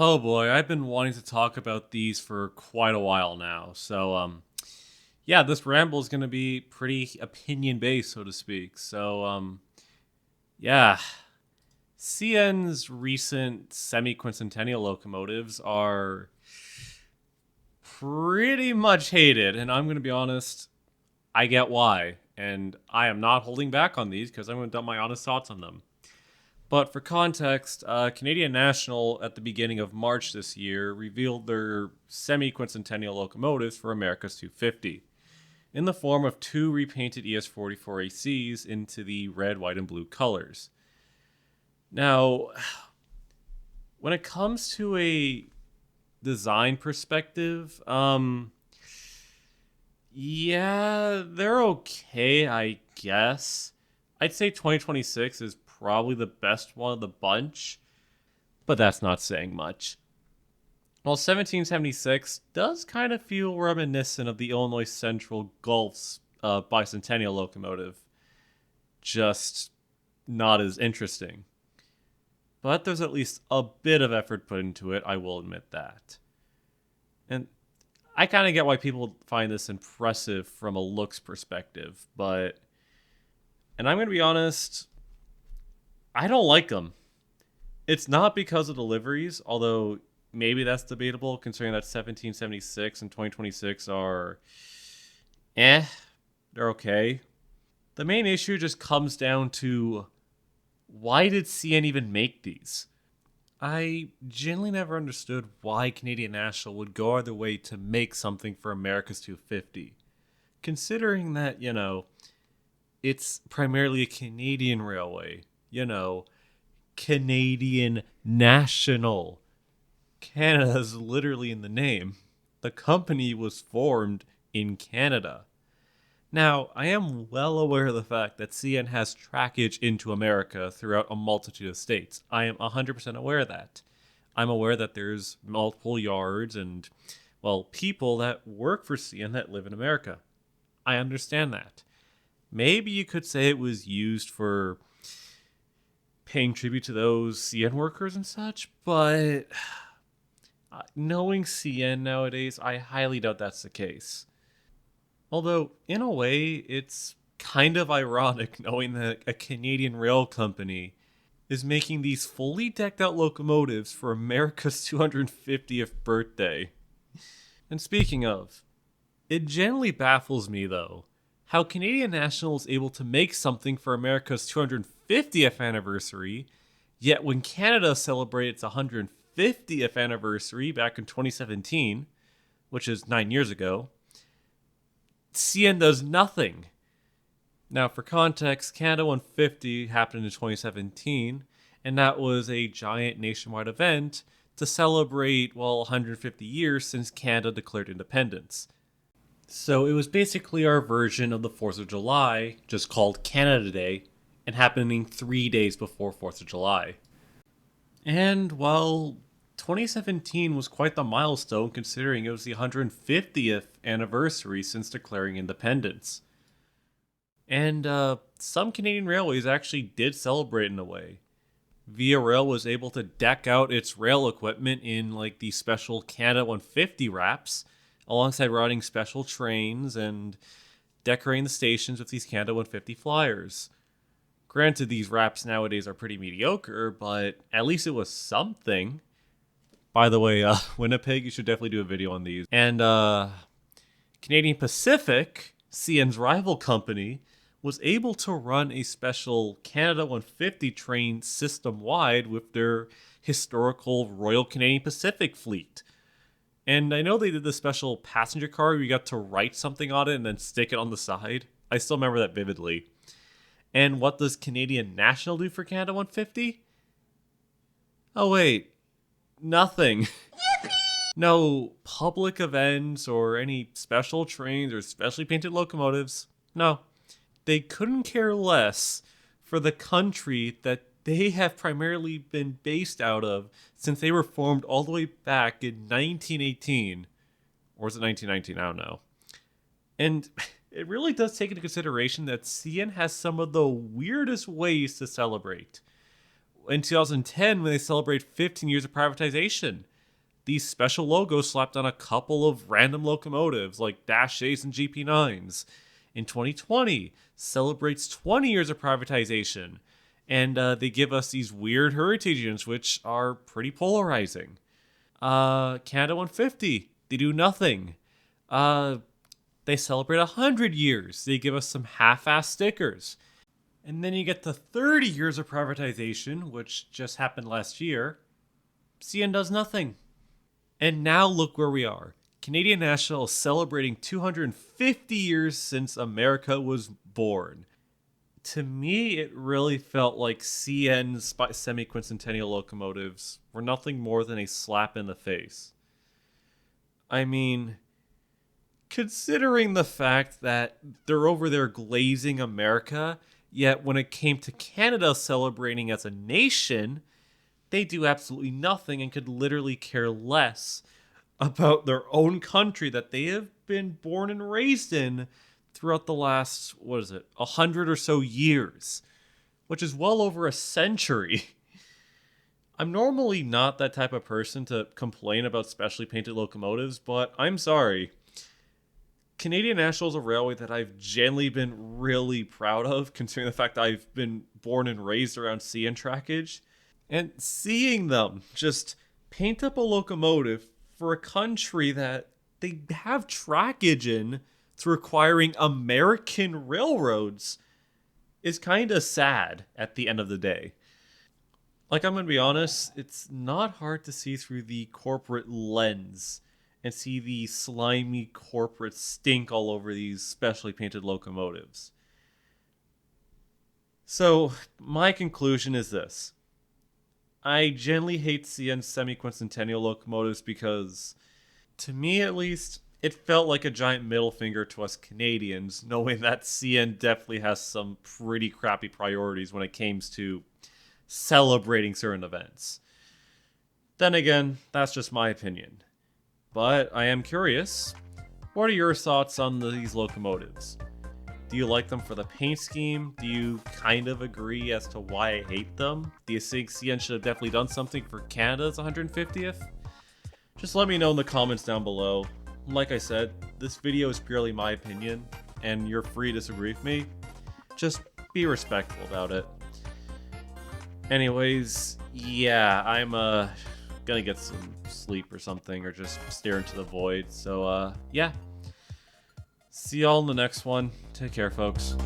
Oh boy, I've been wanting to talk about these for quite a while now. Yeah, this ramble is going to be pretty opinion based, so to speak. Yeah, CN's recent semi-quincentennial locomotives are pretty much hated, and I'm going to be honest, I get why. And I am not holding back on these because I'm going to dump my honest thoughts on them. But for context, Canadian National at the beginning of March this year revealed their semi-quincentennial locomotives for America's 250 in the form of two repainted ES44ACs into the red, white, and blue colors. Now, when it comes to a design perspective, yeah, they're okay, I guess. I'd say 2026 is probably the best one of the bunch, but that's not saying much. While 1776 does kind of feel reminiscent of the Illinois Central Gulf's bicentennial locomotive, just not as interesting. But there's at least a bit of effort put into it, I will admit that. And I kind of get why people find this impressive from a looks perspective, and I'm going to be honest, I don't like them. It's not because of deliveries, although maybe that's debatable considering that 1776 and 2026 are eh, they're okay. The main issue just comes down to why did CN even make these? I genuinely never understood why Canadian National would go out of their way to make something for America's 250. Considering that, it's primarily a Canadian railway, Canadian National. Canada's literally in the name. The company was formed in Canada. Now, I am well aware of the fact that CN has trackage into America throughout a multitude of states. I am 100% aware of that. I'm aware that there's multiple yards and, well, people that work for CN that live in America. I understand that. Maybe you could say it was used for paying tribute to those CN workers and such, but knowing CN nowadays, I highly doubt that's the case. Although, in a way, it's kind of ironic knowing that a Canadian rail company is making these fully decked out locomotives for America's 250th birthday. And speaking of, it generally baffles me, though, how Canadian National is able to make something for America's 250th anniversary, yet when Canada celebrated its 150th anniversary back in 2017, which is 9 years ago, CN does nothing. Now, for context, Canada 150 happened in 2017, and that was a giant nationwide event to celebrate, 150 years since Canada declared independence. So it was basically our version of the 4th of July, just called Canada Day, and happening 3 days before 4th of July. And, 2017 was quite the milestone considering it was the 150th anniversary since declaring independence. And some Canadian railways actually did celebrate in a way. Via Rail was able to deck out its rail equipment in the special Canada 150 wraps, alongside running special trains and decorating the stations with these Canada 150 flyers. Granted, these wraps nowadays are pretty mediocre, but at least it was something. By the way, Winnipeg, you should definitely do a video on these. And Canadian Pacific, CN's rival company, was able to run a special Canada 150 train system-wide with their historical Royal Canadian Pacific fleet. And I know they did the special passenger car where you got to write something on it and then stick it on the side. I still remember that vividly. And what does Canadian National do for Canada 150? Oh wait, nothing. No public events or any special trains or specially painted locomotives. No, they couldn't care less for the country that they have primarily been based out of since they were formed all the way back in 1918. Or was it 1919? I don't know. And it really does take into consideration that CN has some of the weirdest ways to celebrate. In 2010, when they celebrate 15 years of privatization, these special logos slapped on a couple of random locomotives like Dash 8s and GP9s. In 2020, celebrates 20 years of privatization, and they give us these weird heritage units, which are pretty polarizing. Canada 150, they do nothing. They celebrate 100 years, they give us some half-ass stickers. And then you get the 30 years of privatization, which just happened last year. CN does nothing. And now look where we are. Canadian National is celebrating 250 years since America was born. To me, it really felt like CN's Semiquincentennial locomotives were nothing more than a slap in the face. I mean, considering the fact that they're over there glazing America, yet when it came to Canada celebrating as a nation, they do absolutely nothing and could literally care less about their own country that they have been born and raised in throughout the last, 100 or so years, which is well over a century. I'm normally not that type of person to complain about specially painted locomotives, but I'm sorry. Canadian National is a railway that I've genuinely been really proud of, considering the fact that I've been born and raised around CN trackage. And seeing them just paint up a locomotive for a country that they have trackage in through acquiring American railroads is kind of sad at the end of the day. Like, I'm going to be honest, it's not hard to see through the corporate lens and see the slimy corporate stink all over these specially painted locomotives. So, my conclusion is this. I generally hate CN Semiquincentennial locomotives because, to me at least, it felt like a giant middle finger to us Canadians, knowing that CN definitely has some pretty crappy priorities when it comes to celebrating certain events. Then again, that's just my opinion. But I am curious, what are your thoughts on these locomotives? Do you like them for the paint scheme? Do you kind of agree as to why I hate them? Do you think CN should have definitely done something for Canada's 150th? Just let me know in the comments down below. Like I said, this video is purely my opinion, and you're free to disagree with me. Just be respectful about it. Anyways, yeah, I'm gonna get some sleep or something, or just stare into the void. So yeah. See y'all in the next one. Take care, folks.